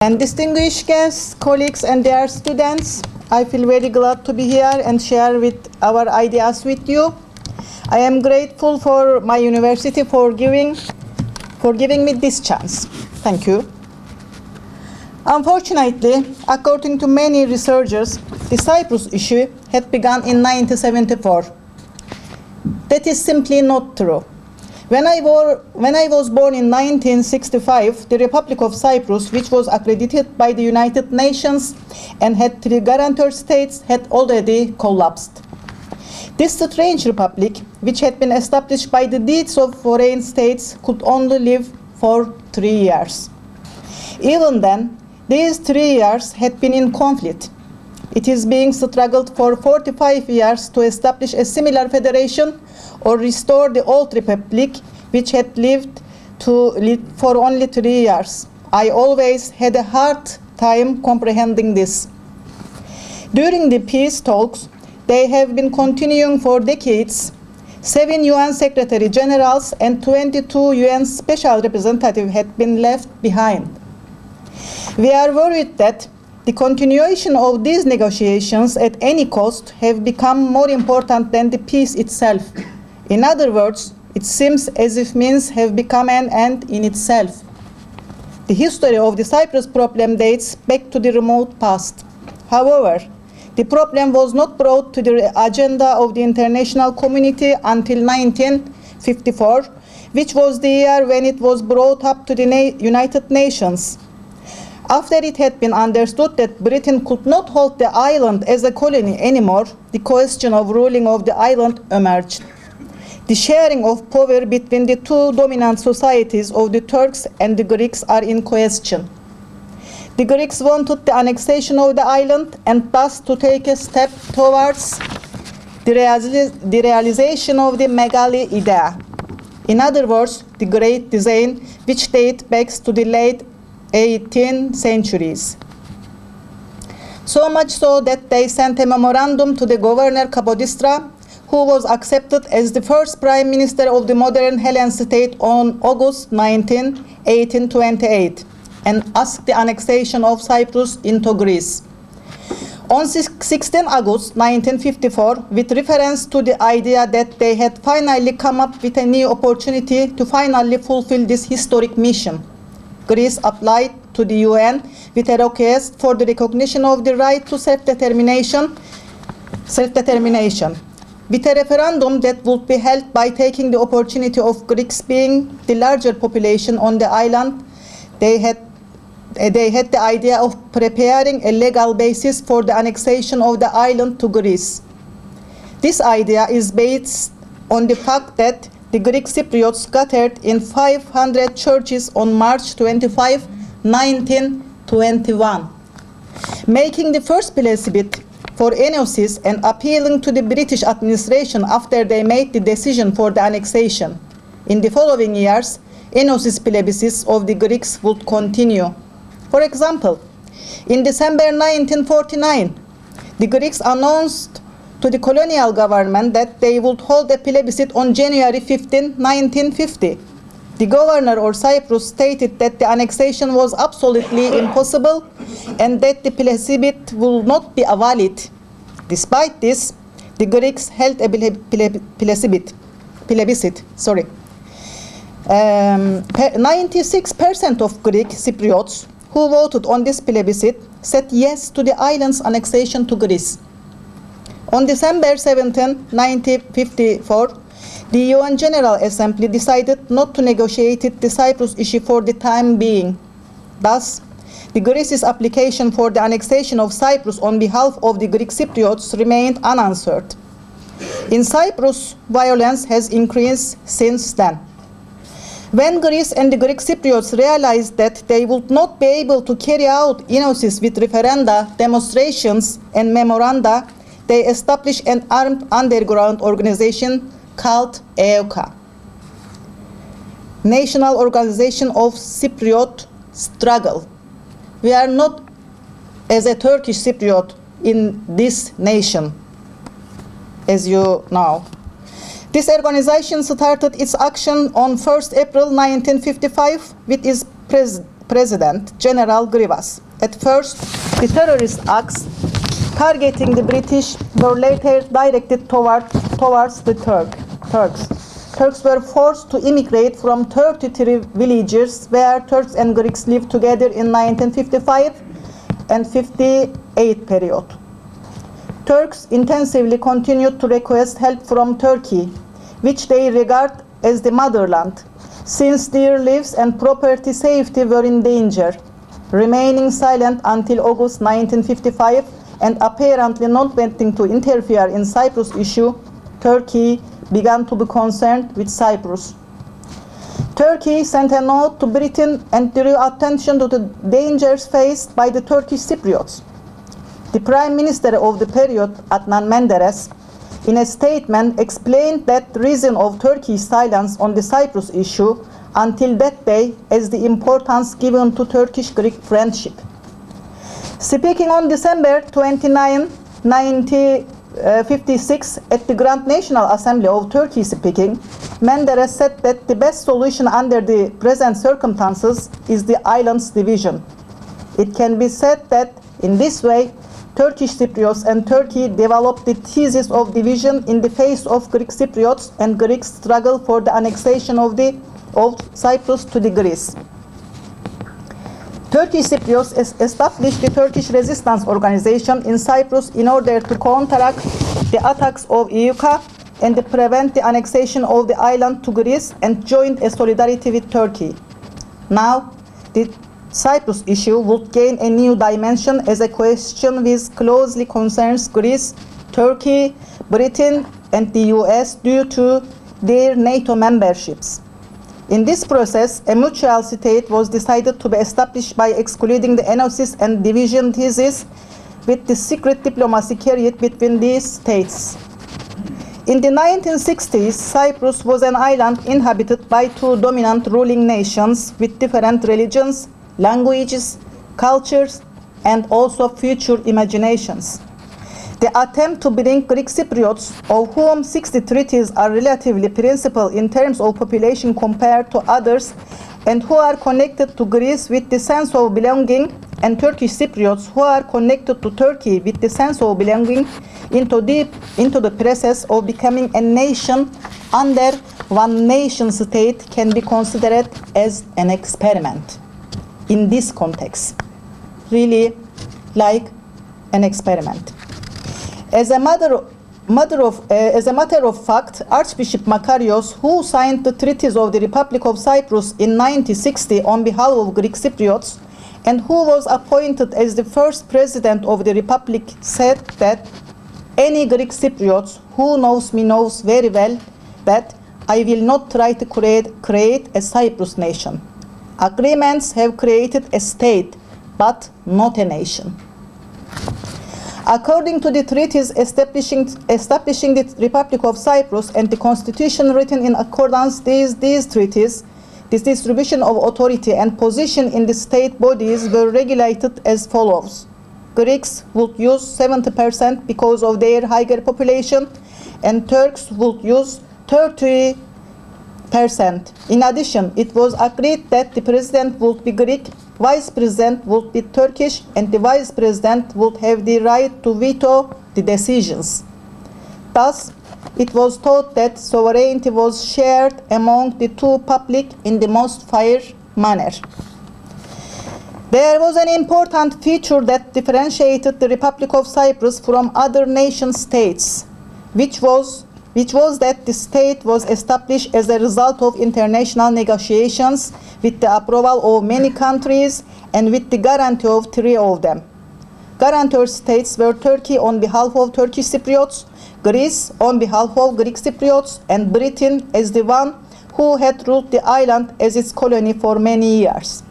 And distinguished guests, colleagues, and dear students, I feel very glad to be here and share with our ideas with you. I am grateful for my university for giving me this chance. Thank you. Unfortunately, according to many researchers, the Cyprus issue had begun in 1974. That is simply not true. When I was born in 1965, the Republic of Cyprus, which was accredited by the United Nations and had 3 guarantor states, had already collapsed. This strange republic, which had been established by the deeds of foreign states, could only live for 3 years. Even then, these 3 years had been in conflict. It is being struggled for 45 years to establish a similar federation or restore the old republic, which had lived for only 3 years. I always had a hard time comprehending this. During the peace talks, they have been continuing for decades. 7 UN Secretary Generals and 22 UN Special Representatives had been left behind. We are worried that the continuation of these negotiations at any cost have become more important than the peace itself. In other words, it seems as if means have become an end in itself. The history of the Cyprus problem dates back to the remote past. However, the problem was not brought to the agenda of the international community until 1954, which was the year when it was brought up to the United Nations. After it had been understood that Britain could not hold the island as a colony anymore, the question of ruling of the island emerged. The sharing of power between the 2 dominant societies of the Turks and the Greeks are in question. The Greeks wanted the annexation of the island and thus to take a step towards the realization of the Megali idea. In other words, the Great Design, which dates back to the late 18th centuries. So much so that they sent a memorandum to the governor Capodistra, who was accepted as the first prime minister of the modern Hellenic state on August 19, 1828, and asked the annexation of Cyprus into Greece. On 16 August 1954, with reference to the idea that they had finally come up with a new opportunity to finally fulfill this historic mission, Greece applied to the UN with a request for the recognition of the right to self-determination, with a referendum that would be held by taking the opportunity of Greeks being the larger population on the island. They had the idea of preparing a legal basis for the annexation of the island to Greece. This idea is based on the fact that the Greek Cypriots gathered in 500 churches on March 25, 1921, making the first plebiscite for enosis and appealing to the British administration after they made the decision for the annexation. In the following years, enosis plebiscites of the Greeks would continue. For example, in December 1949, the Greeks announced to the colonial government that they would hold a plebiscite on January 15, 1950. The governor of Cyprus stated that the annexation was absolutely impossible and that the plebiscite will not be valid. Despite this, the Greeks held a plebiscite. 96% of Greek Cypriots who voted on this plebiscite said yes to the island's annexation to Greece. On December 17, 1954, the UN General Assembly decided not to negotiate the Cyprus issue for the time being. Thus, the Greece's application for the annexation of Cyprus on behalf of the Greek Cypriots remained unanswered. In Cyprus, violence has increased since then. When Greece and the Greek Cypriots realized that they would not be able to carry out enosis with referenda, demonstrations, and memoranda, they established an armed underground organization called EOKA, National Organization of Cypriot Struggle. We are not as a Turkish Cypriot in this nation, as you know. This organization started its action on 1st April 1955 with its President, General Grivas. At first, the terrorist acts targeting the British were later directed towards the Turks. Turks were forced to immigrate from 33 villages where Turks and Greeks lived together in 1955 and 58 period. Turks intensively continued to request help from Turkey, which they regard as the motherland, since their lives and property safety were in danger, remaining silent until August 1955 and apparently not wanting to interfere in Cyprus issue. Turkey began to be concerned with Cyprus. Turkey sent a note to Britain and drew attention to the dangers faced by the Turkish Cypriots. The Prime Minister of the period, Adnan Menderes, in a statement explained that the reason of Turkey's silence on the Cyprus issue until that day is the importance given to Turkish-Greek friendship. Speaking on December 29, 1956 at the Grand National Assembly of Turkey speaking, Menderes said that the best solution under the present circumstances is the islands division. It can be said that in this way, Turkish Cypriots and Turkey developed the thesis of division in the face of Greek Cypriots and Greek struggle for the annexation of Cyprus to the Greece. Turkish Cypriots established the Turkish Resistance Organization in Cyprus in order to counteract the attacks of EUCA and to prevent the annexation of the island to Greece, and joined a solidarity with Turkey. Now, the Cyprus issue would gain a new dimension as a question which closely concerns Greece, Turkey, Britain, and the US due to their NATO memberships. In this process, a mutual state was decided to be established by excluding the enosis and division thesis with the secret diplomacy carried between these states. In the 1960s, Cyprus was an island inhabited by two dominant ruling nations with different religions, languages, cultures, and also future imaginations. The attempt to bring Greek Cypriots, of whom 60 treaties are relatively principal in terms of population compared to others, and who are connected to Greece with the sense of belonging, and Turkish Cypriots who are connected to Turkey with the sense of belonging, into the process of becoming a nation under one nation state can be considered as an experiment. In this context, really like an experiment. As a matter of fact, Archbishop Makarios, who signed the treaties of the Republic of Cyprus in 1960 on behalf of Greek Cypriots, and who was appointed as the first president of the Republic, said that any Greek Cypriots who knows me knows very well that I will not try to create a Cyprus nation. Agreements have created a state, but not a nation. According to the treaties establishing the Republic of Cyprus and the constitution written in accordance with these treaties, this distribution of authority and position in the state bodies were regulated as follows. Greeks would use 70% because of their higher population, and Turks would use 30%. In addition, it was agreed that the president would be Greek, vice president would be Turkish, and the vice president would have the right to veto the decisions. Thus, it was thought that sovereignty was shared among the two public in the most fair manner. There was an important feature that differentiated the Republic of Cyprus from other nation states, which was that the state was established as a result of international negotiations with the approval of many countries and with the guarantee of 3 of them. Guarantor states were Turkey on behalf of Turkish Cypriots, Greece on behalf of Greek Cypriots, and Britain as the one who had ruled the island as its colony for many years.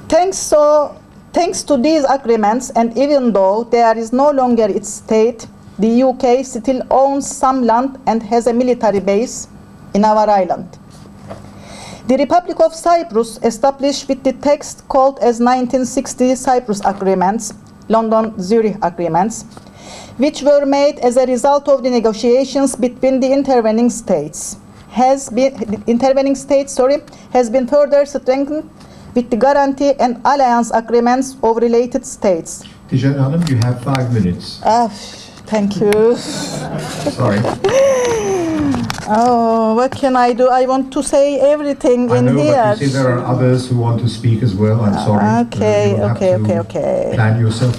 Thanks to these agreements, and even though there is no longer its state, the UK still owns some land and has a military base in our island. The Republic of Cyprus, established with the text called as 1960 Cyprus Agreements, London-Zurich Agreements, which were made as a result of the negotiations between the intervening states, has been further strengthened with the guarantee and alliance agreements of related states. Tijan Hanım, you have 5 minutes. Thank you. Sorry. Oh, what can I do? I want to say everything I in know, here. but you see there are others who want to speak as well. I'm sorry. Okay, You will have okay, to okay. Plan yourself